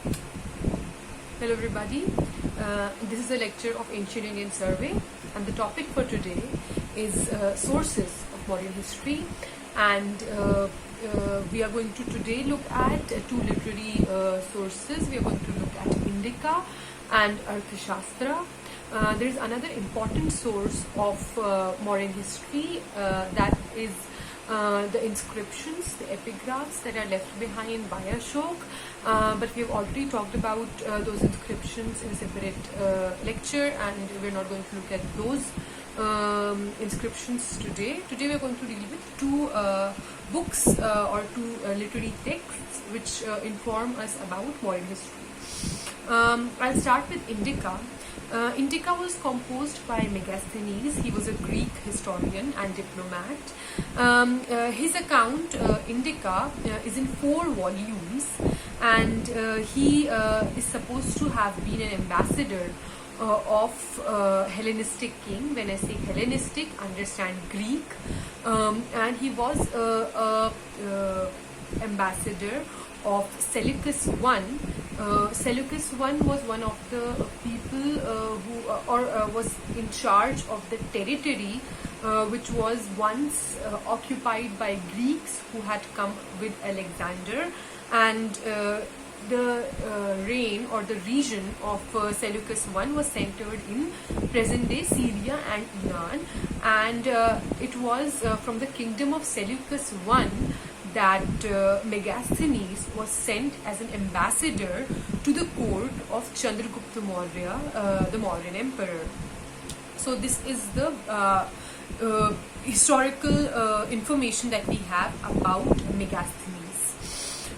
Hello everybody, this is a lecture of Ancient Indian Survey, and the topic for today is sources of modern history, and we are going to today look at two literary sources. We are going to look at Indica and Arthashastra. There is another important source of modern history that is the inscriptions, the epigraphs that are left behind by Ashok, but we have already talked about those inscriptions in a separate lecture, and we're not going to look at those inscriptions today. Today we're going to deal with two books or two literary texts which inform us about modern history. I'll start with Indica. Indica was composed by Megasthenes. He was a Greek historian and diplomat. His account, Indica, is in 4 volumes, and he is supposed to have been an ambassador of Hellenistic king. When I say Hellenistic, understand Greek, and he was ambassador of Seleucus I. Seleucus I was one of the people who was in charge of the territory which was once occupied by Greeks who had come with Alexander, and the reign or the region of Seleucus I was centered in present-day Syria and Iran, and it was from the kingdom of Seleucus I that Megasthenes was sent as an ambassador to the court of Chandragupta Maurya, the Mauryan emperor. So this is the historical information that we have about Megasthenes.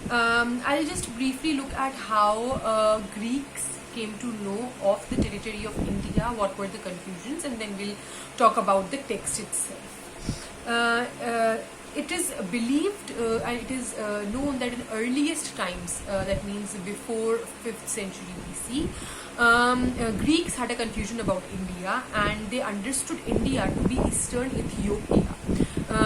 I'll just briefly look at how Greeks came to know of the territory of India, what were the confusions, and then we'll talk about the text itself. It is believed and it is known that in earliest times, that means before 5th century BC, Greeks had a confusion about India, and they understood India to be Eastern Ethiopia.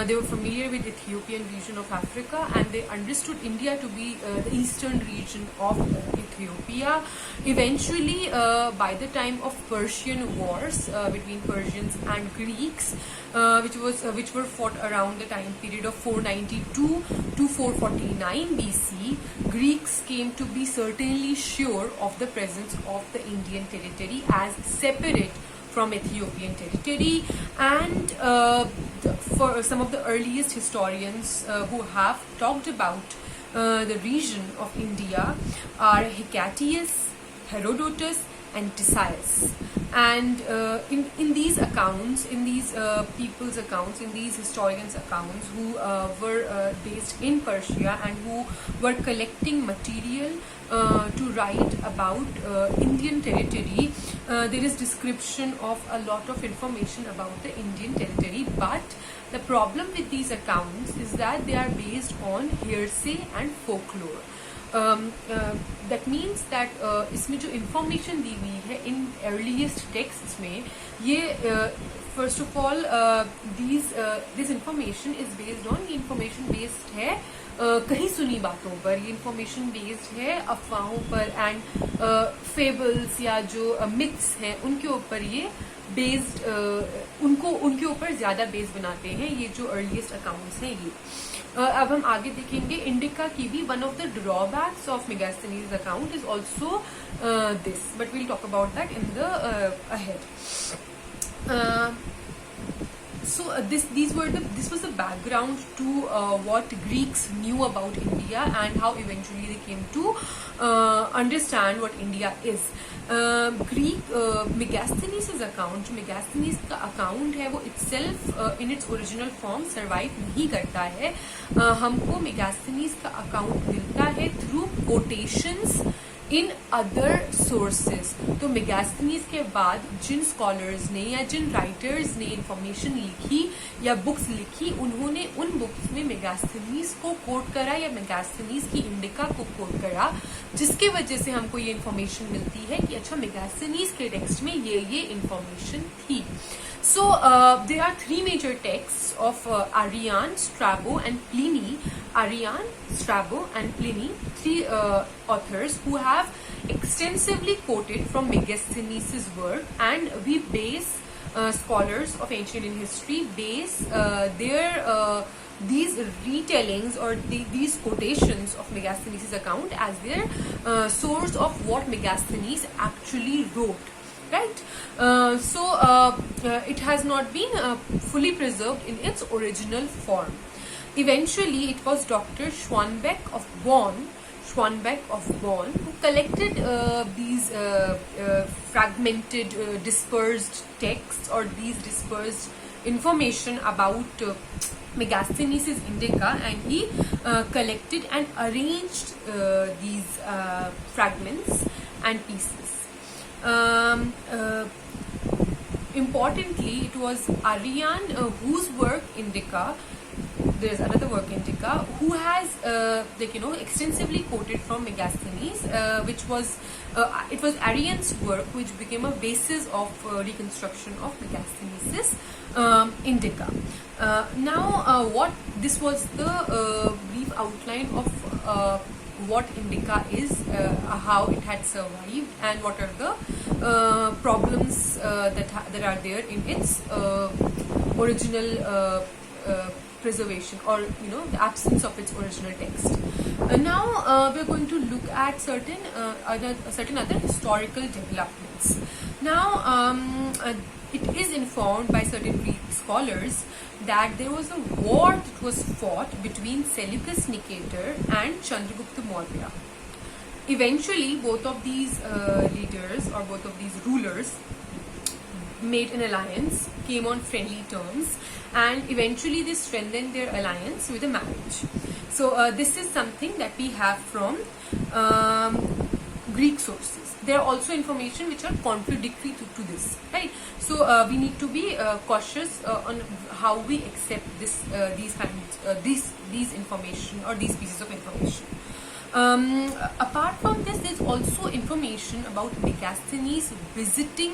They were familiar with Ethiopian region of Africa, and they understood India to be the eastern region of Ethiopia. Eventually, by the time of Persian wars between Persians and Greeks, which were fought around the time period of 492 to 449 BC, Greeks came to be certainly sure of the presence of the Indian territory as separate from Ethiopian territory, and for some of the earliest historians who have talked about the region of India are Hecataeus, Herodotus, and Ctesias. And in these accounts, in these people's accounts, in these historians' accounts who were based in Persia and who were collecting material to write about Indian territory, there is description of a lot of information about the Indian territory, but the problem with these accounts is that they are based on hearsay and folklore. That means that इसमें जो information दी हुई है in earliest texts में, ये first of all this information is based on, ये information based है कहीं सुनी बातों पर, ये information based है अफवाहों पर and fables या जो myths हैं उनके ऊपर ये based उनके ऊपर ज़्यादा base बनाते हैं ये जो earliest accounts हैं ये. अब हम आगे देखेंगे इंडिका की भी one of the drawbacks of Megasthenes' account is also this, but we'll talk about that in the ahead. So this was the background to what Greeks knew about India and how eventually they came to understand what India is. Megasthenes' account, जो Megasthenes का account है वो itself in its original form survive नहीं करता है. हमको Megasthenes का account मिलता है through quotations in other sources. तो Megasthenes के बाद जिन scholars ने या जिन writers ने information लिखी या books लिखी, उन्होंने उन books में Megasthenes को quote करा या Megasthenes की Indica को quote करा, जिसके वजह से हमको ये information मिलती है कि अच्छा Megasthenes के text में ये information थी. So there are 3 major texts of Arrian, Strabo and Pliny. Arrian, Strabo and Pliny, 3 authors who have extensively quoted from Megasthenes' work, and we base scholars of ancient Indian history base their these retellings or these quotations of Megasthenes' account as their source of what Megasthenes actually wrote. Right? It has not been fully preserved in its original form. Eventually, it was Dr. Schwanbeck of Bonn, who collected these fragmented, dispersed texts or these dispersed information about Megasthenes' Indica, and he collected and arranged these fragments and pieces. Importantly, it was Arrian whose work Indica, there's another work Indica, who has extensively quoted from Megasthenes, which was it was Arrian's work which became a basis of reconstruction of Megasthenes' Indica. What this was the brief outline of what Indica is, how it had survived, and what are the problems that are there in its original preservation, or the absence of its original text. Now we're going to look at certain other historical developments. Now it is informed by certain Greek scholars that there was a war that was fought between Seleucus Nicator and Chandragupta Maurya. Eventually, both of these leaders, or both of these rulers, made an alliance, came on friendly terms, and eventually they strengthened their alliance with a marriage. So this is something that we have from Greek sources. There are also information which are contradictory to this, right? So we need to be cautious on how we accept these information, or these pieces of information. Apart from this, there's also information about Megasthenes visiting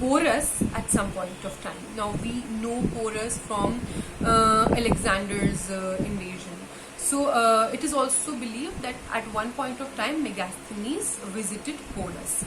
Porus at some point of time. Now we know Porus from Alexander's invasion. So it is also believed that at one point of time Megasthenes visited Porus.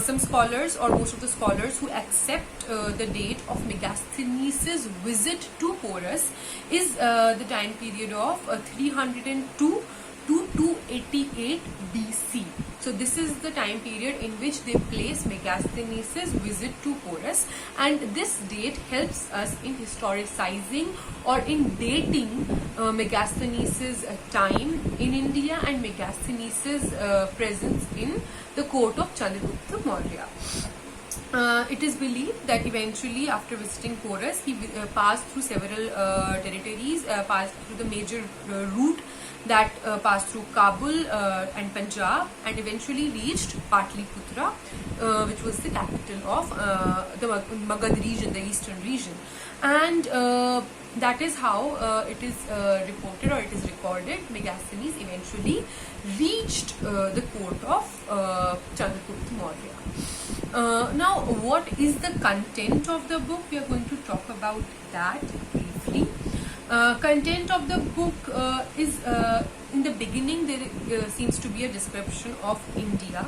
Some scholars, or most of the scholars who accept the date of Megasthenes' visit to Porus, is the time period of 302 to 288 BC. So this is the time period in which they place Megasthenes' visit to Porus, and this date helps us in historicizing or in dating Megasthenes' time in India and Megasthenes' presence in the court of Chandragupta Maurya. It is believed that eventually, after visiting Porus, he passed through several territories, passed through the major route that passed through Kabul and Punjab, and eventually reached Patliputra, which was the capital of the Magad region, the eastern region. And that is how it is reported, or it is recorded, Megasthenes eventually reached the court of Chandragupta Maurya. Now, what is the content of the book? We are going to talk about that briefly. Content of the book is, in the beginning, there seems to be a description of India,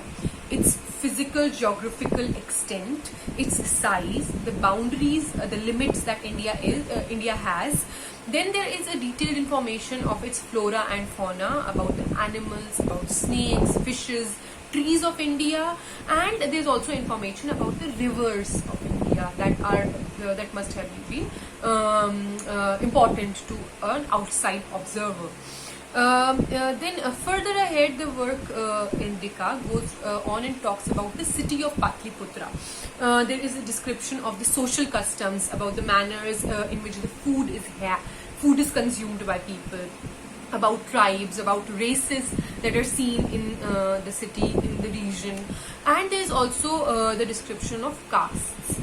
its physical geographical extent, its size, the boundaries, the limits that India has. Then there is a detailed information of its flora and fauna, about the animals, about snakes, fishes, trees of India, and there is also information about the rivers of India that must have been important to an outside observer. Then further ahead, the work Indica goes on and talks about the city of Patliputra. There is a description of the social customs, about the manners in which the food is consumed by people, about tribes, about races that are seen in the city, in the region. And there is also the description of castes.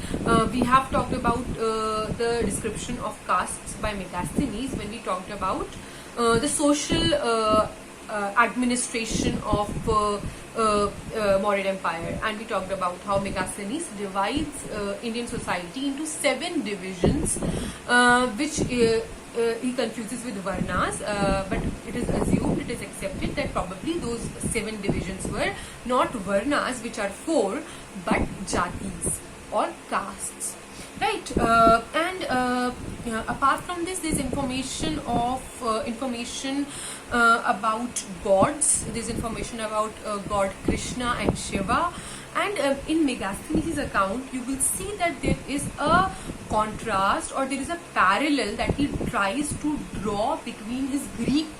We have talked about the description of castes by Megasthenes when we talked about the social administration of Mauryan Empire, and we talked about how Megasthenes divides Indian society into 7 divisions, which he confuses with Varnas, but it is assumed, it is accepted that probably those 7 divisions were not Varnas, which are 4, but Jatis or castes. Right, and apart from this, there's information about gods. There's information about God Krishna and Shiva. And in Megasthenes' account, you will see that there is a contrast, or there is a parallel that he tries to draw between his Greek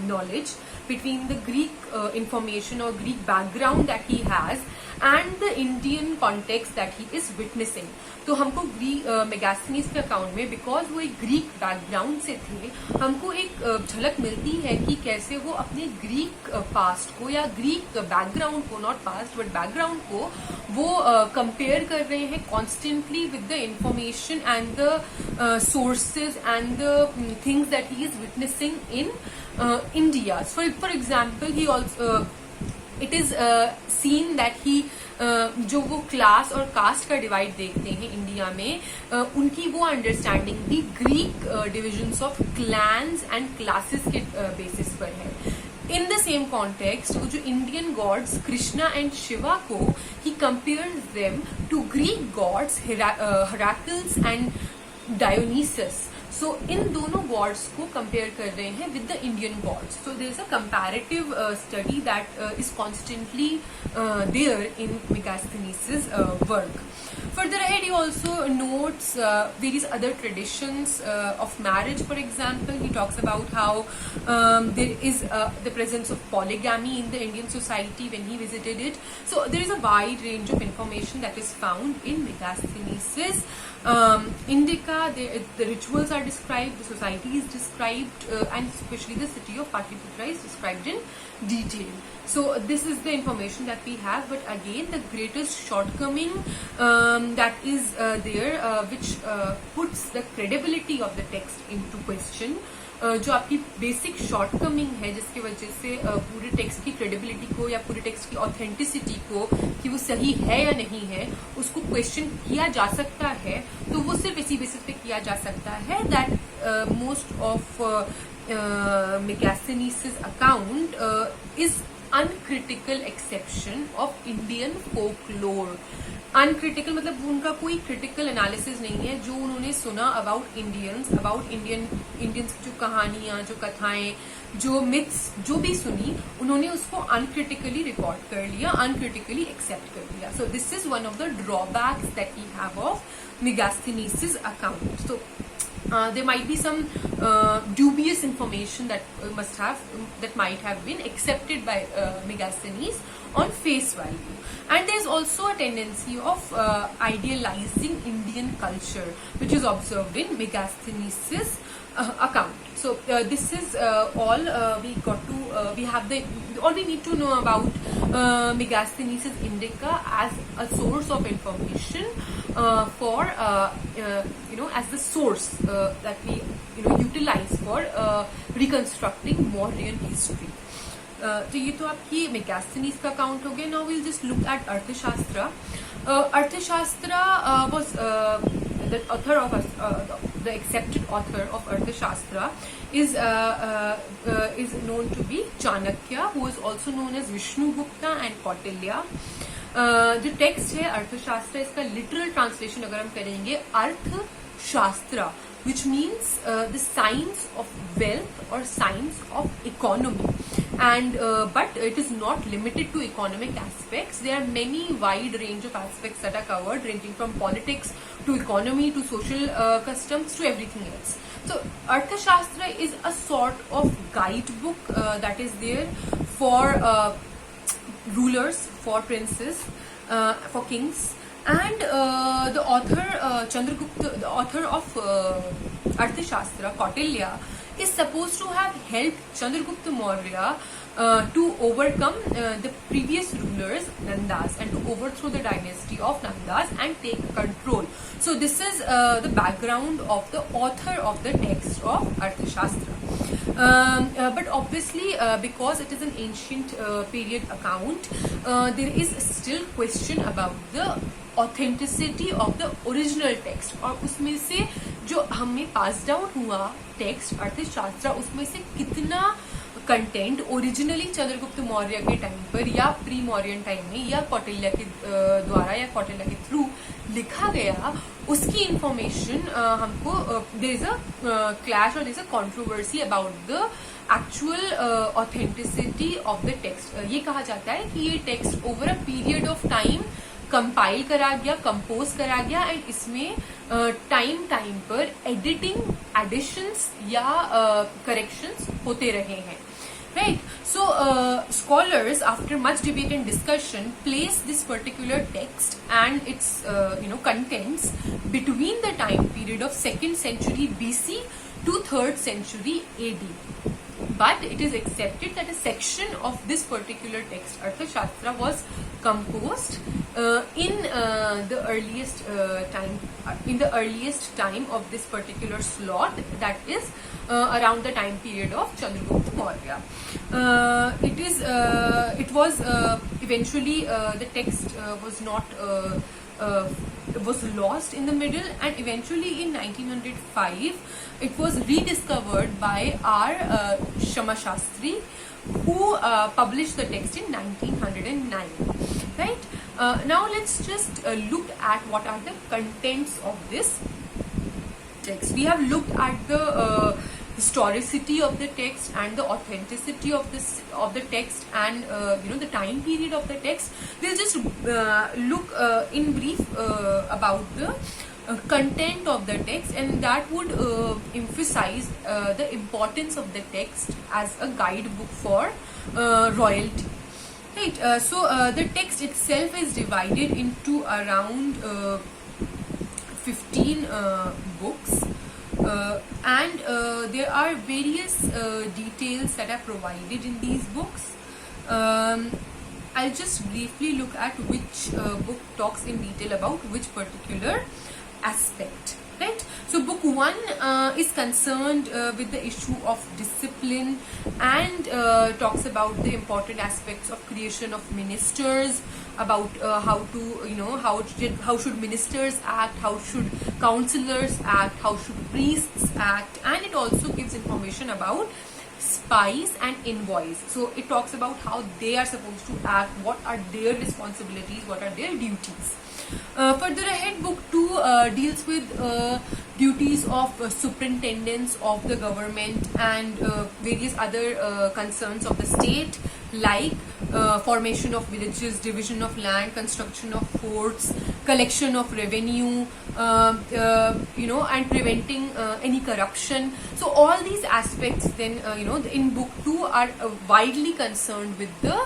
knowledge, between the Greek information or Greek background that he has and the Indian context that he is witnessing. तो हमको मेगास्थनीज के account में, because वो एक Greek background से थे, हमको एक झलक मिलती है कि कैसे वो अपने ग्रीक पास्ट को या ग्रीक बैकग्राउंड को, नॉट पास्ट बट बैकग्राउंड को, वो कंपेयर कर रहे हैं constantly with the information and the sources and the things that he is witnessing in India. For example, he also it is seen that he जो वो class और cast का divide देखते हैं इंडिया में, उनकी वो अंडरस्टैंडिंग भी Greek divisions of clans and classes के बेसिस पर है. इन द सेम कॉन्टेक्स्ट, वो जो Indian gods Krishna and Shiva को, he compares them to Greek gods Heracles and Dionysus. So इन दोनों गॉड्स को कंपेयर कर रहे हैं with the Indian gods. So there is a comparative study that is constantly there in Megasthenes' work. Further ahead, he also notes various other traditions of marriage. For example, he talks about how there is the presence of polygamy in the Indian society when he visited it. So there is a wide range of information that is found in Megasthenes' Indica. The rituals are described, the society is described, and especially the city of Patliputra is described in detail. So this is the information that we have, but again the greatest shortcoming that is there, which puts the credibility of the text into question. जो आपकी basic shortcoming है, जिसकी वजह से पूरे text की credibility को या पूरे टेक्स्ट की ऑथेंटिसिटी को, कि वो सही है या नहीं है, उसको क्वेश्चन किया जा सकता है. तो वो सिर्फ इसी बेसिस पे किया जा सकता है that most of Megasthenes' account is uncritical exception of Indian folklore. Uncritical मतलब उनका कोई क्रिटिकल एनालिसिस नहीं है. जो उन्होंने सुना अबाउट इंडियंस, अबाउट इंडियंस की जो कहानियां, जो कथाएं, जो मिथ्स, जो भी सुनी, उन्होंने उसको अनक्रिटिकली रिकॉर्ड कर लिया, अनक्रिटिकली एक्सेप्ट कर लिया. So this is one of the drawbacks that we have of Megasthenes' account. So there might be some dubious information that might have been accepted by Megasthenes on face value. And there's also a tendency of idealizing Indian culture, which is observed in Megasthenes' account. So this is all all we need to know about Megasthenes' Indica as a source of information for as the source that we utilize for reconstructing Mauryan history. तो ये तो आपकी Megasthenes का account हो गया. Now will just look at अर्थशास्त्र. अर्थशास्त्र was the author of the accepted author of Arthashastra is known to be Chanakya, who is also known as Vishnugupta and Kautilya. जो टेक्स्ट है अर्थशास्त्र, इसका लिटरल ट्रांसलेशन अगर हम करेंगे, अर्थशास्त्र, which means the science of wealth or science of economy. And but it is not limited to economic aspects. There are many wide range of aspects that are covered, ranging from politics to economy to social customs to everything else. So Arthashastra is a sort of guidebook that is there for rulers, for princes, for kings. And the author Chandragupta, the author of Arthashastra, Kautilya, is supposed to have helped Chandragupta Maurya to overcome the previous rulers, Nandas, and to overthrow the dynasty of Nandas and take control. So this is the background of the author of the text of Arthashastra. But obviously, because it is an ancient period account, there is still question about the authenticity of the original text. और उसमें से जो हमें पास down हुआ text अर्थशास्त्र, उसमें से कितना कंटेंट ओरिजिनली चंद्रगुप्त मौर्य के टाइम पर या प्री मौर्यन टाइम में या कौटिल्य के द्वारा या कौटिल्य के थ्रू लिखा गया, उसकी इंफॉर्मेशन हमको देयर इज अ क्लैश और there is a controversy about the actual authenticity of the text. ये कहा जाता है कि ये text over a period of time compile करा गया, कंपोज करा गया, एंड इसमें टाइम पर एडिटिंग, एडिशंस या करेक्शंस होते रहे हैं. Right. So scholars, after much debate and discussion, place this particular text and its contents between the time period of 2nd century BC to 3rd century AD. But it is accepted that a section of this particular text, Arthashastra, was composed in the earliest time of this particular slot, that is around the time period of Chandragupta Maurya. It was eventually the text was lost in the middle, and eventually in 1905 it was rediscovered by R. Shama Shastri, who published the text in 1909. Right. Now let's just look at what are the contents of this text. We have looked at the historicity of the text and the authenticity of the text, and the time period of the text. We'll just look in brief about the content of the text, and that would emphasize the importance of the text as a guidebook for royalty. Right. So the text itself is divided into around 15 books. And there are various details that are provided in these books. I'll just briefly look at which book talks in detail about which particular aspect. Right? So book 1 is concerned with the issue of discipline and talks about the important aspects of creation of ministers, about how should ministers act, how should councillors act, how should priests act, and it also gives information about spies and envoys. So it talks about how they are supposed to act, what are their responsibilities, what are their duties. Further ahead, book 2 deals with duties of superintendence of the government and various other concerns of the state, like formation of villages, division of land, construction of forts, collection of revenue, and preventing any corruption. So all these aspects then in book 2 are widely concerned with the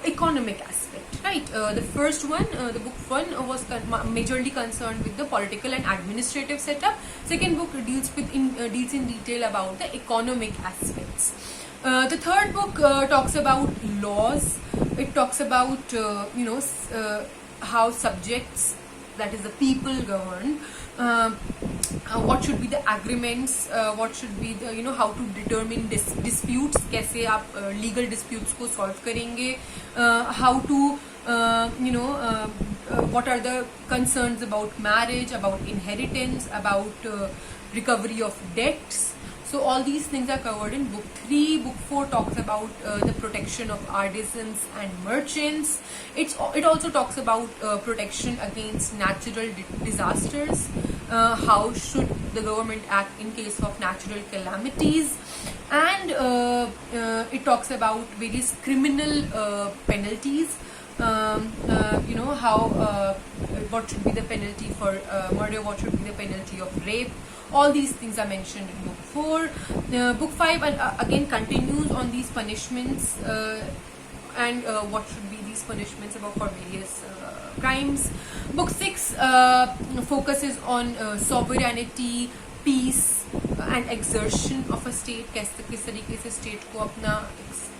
economic aspect. Right. The first one, the book 1 was majorly concerned with the political and administrative setup. Second book deals in detail about the economic aspects. The third book talks about laws. It talks about how subjects, that is the people, govern. What should be the agreements, what should be the how to determine disputes, कैसे आप legal disputes को solve करेंगे, how to what are the concerns about marriage, about inheritance, about recovery of debts. So all these things are covered in book 3. Book 4 talks about the protection of artisans and merchants. It also talks about protection against natural disasters. How should the government act in case of natural calamities? And it talks about various criminal penalties. How what should be the penalty for murder, what should be the penalty of rape. All these things are mentioned in book 4. Book 5 again continues on these punishments and what should be these punishments about for various crimes. Book 6 focuses on sovereignty, peace and exertion of a state. किस तरीके से state को अपना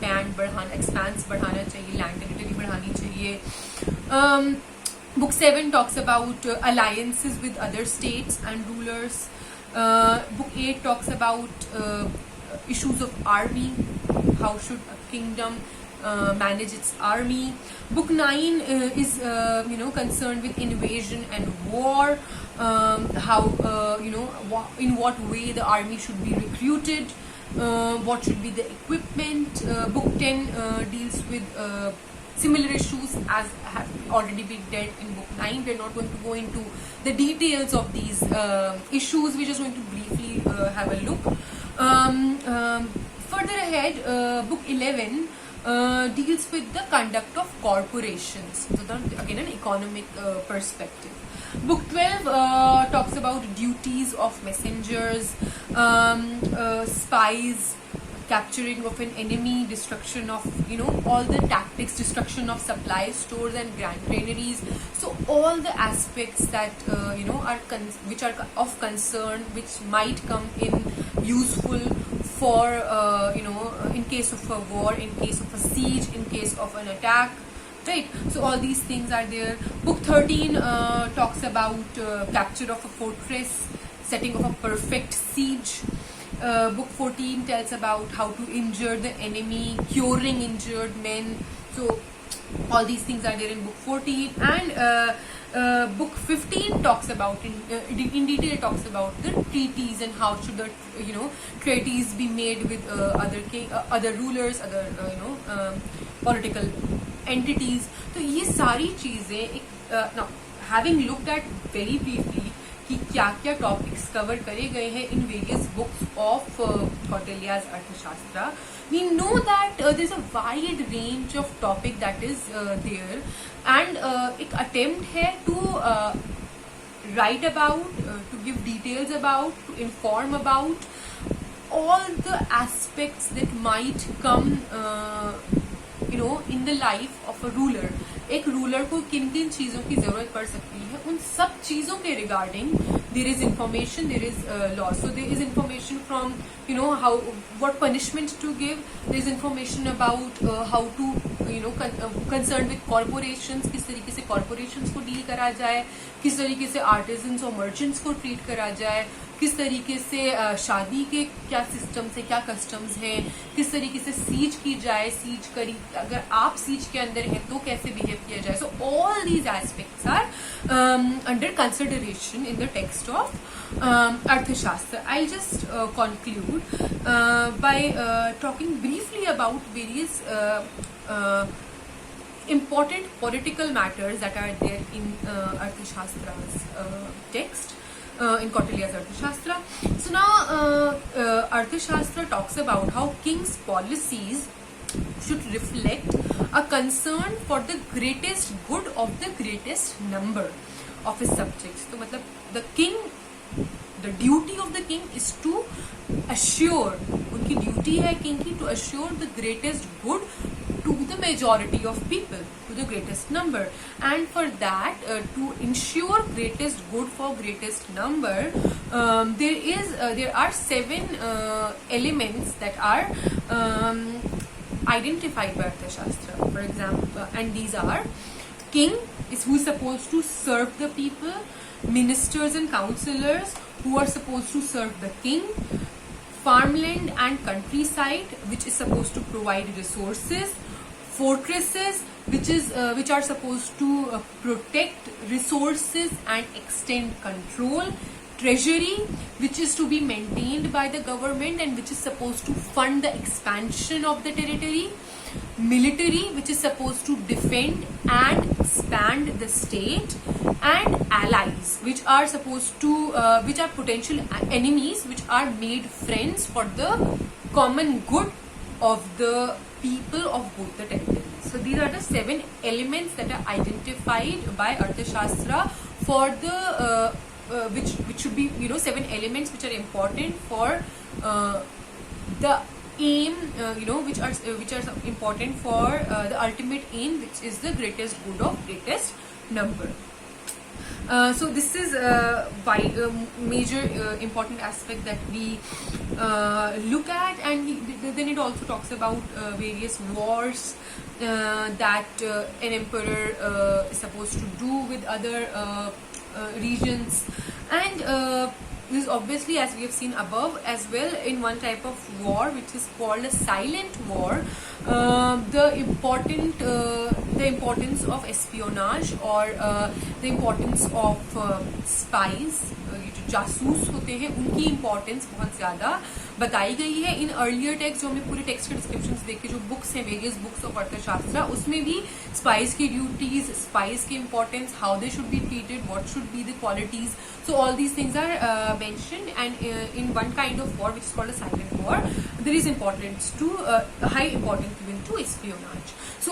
expanse बढ़ाना चाहिए, land territory बढ़ानी चाहिए. Book 7 talks about alliances with other states and rulers. Book 8 talks about issues of army. How should a kingdom manage its army? Book 9 is concerned with invasion and war. How in what way the army should be recruited, what should be the equipment. Book 10 deals with similar issues as have already been dealt in book 9. We're not going to go into the details of these issues. We're just going to briefly have a look. Further ahead, book 11 deals with the conduct of corporations. So again, an economic perspective. Book 12 talks about duties of messengers, spies, capturing of an enemy, destruction of all the tactics, destruction of supply stores and granaries. So all the aspects that are which are of concern, which might come in useful for in case of a war, in case of a siege, in case of an attack. Right, so all these things are there. Book 13 talks about capture of a fortress, setting of a perfect siege. Book 14 tells about how to injure the enemy, curing injured men. So all these things are there in book 14. And book 15 talks about in detail talks about the treaties and how should the treaties be made with other rulers, other political entities. तो ये सारी चीजें now having looked at very briefly कि क्या क्या topics cover करे गए हैं in various books of Kautilya's Arthashastra, we know that there's a wide range of topic that is there, and एक attempt है to write about, to give details about, to inform about all the aspects that might come in the life of a ruler. एक ruler को किन किन चीजों की जरूरत पड़ सकती है, उन सब चीजों के regarding there is information, there is law. So there is information from how, what punishment to give. There is information about how to concerned with corporations, किस तरीके से corporations को deal करा जाए, किस तरीके से artisans और merchants को treat करा जाए, किस तरीके से शादी के क्या सिस्टम्स है, क्या कस्टम्स हैं, किस तरीके से सीज की जाए, सीज करी अगर आप सीज के अंदर हैं तो कैसे बिहेव किया जाए. So all these aspects are under consideration in the text of Arthashastra. I just conclude by talking briefly about various important political matters that are there in Arthashastra's text. In Kautilya's Arthashastra. So now Arthashastra talks about how king's policies should reflect a concern for the greatest good of the greatest number of his subjects. So मतलब the king, the duty of the king is to assure, उनकी duty है king की to assure the greatest good to the majority of people, to the greatest number, and for that to ensure greatest good for greatest number, there are 7 elements that are identified by Arthashastra. For example, and these are: king is who is supposed to serve the people, ministers and councillors who are supposed to serve the king, farmland and countryside which is supposed to provide resources, fortresses which are supposed to protect resources and extend control, treasury which is to be maintained by the government and which is supposed to fund the expansion of the territory, military which is supposed to defend and expand the state, and allies which are supposed to which are potential enemies which are made friends for the common good of the people of both the territories. So these are the 7 elements that are identified by Arthashastra for the which should be 7 elements which are important for the aim, which are important for the ultimate aim, which is the greatest good of greatest number. So this is a major important aspect that we look at, and then it also talks about various wars that an emperor is supposed to do with other regions, and this is obviously, as we have seen above as well, in one type of war which is called a silent war. The importance of espionage or the importance of spies, ये जो जासूस होते हैं उनकी importance बहुत ज्यादा बताई गई है इन अर्लियर टेक्स्ट. जो हमने पूरे टेक्स्ट के डिस्क्रिप्शंस देखे, जो बुक्स हैं, वेरियस बुक्स ऑफ अर्थशास्त्र, उसमें भी स्पाइस की ड्यूटीज, स्पाइस की importance, how they should be treated, what should be the qualities. So all these things are mentioned, and in one kind of war which is called a silent war, there is importance to high importance given to espionage. So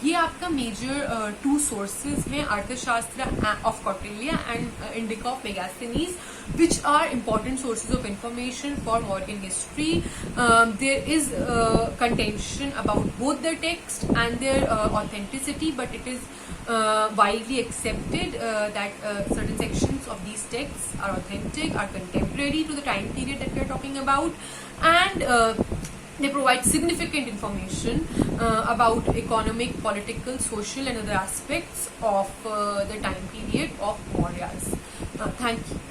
ये आपका major two sources हैं, अर्थशास्त्र of Kautilya and indica of Megasthenes, which are important sources of information for modern history. There is contention about both the text and their authenticity, but it is widely accepted that certain sections of these texts are authentic, are contemporary to the time period that we are talking about, and they provide significant information about economic, political, social and other aspects of the time period of Mauryas. Thank you.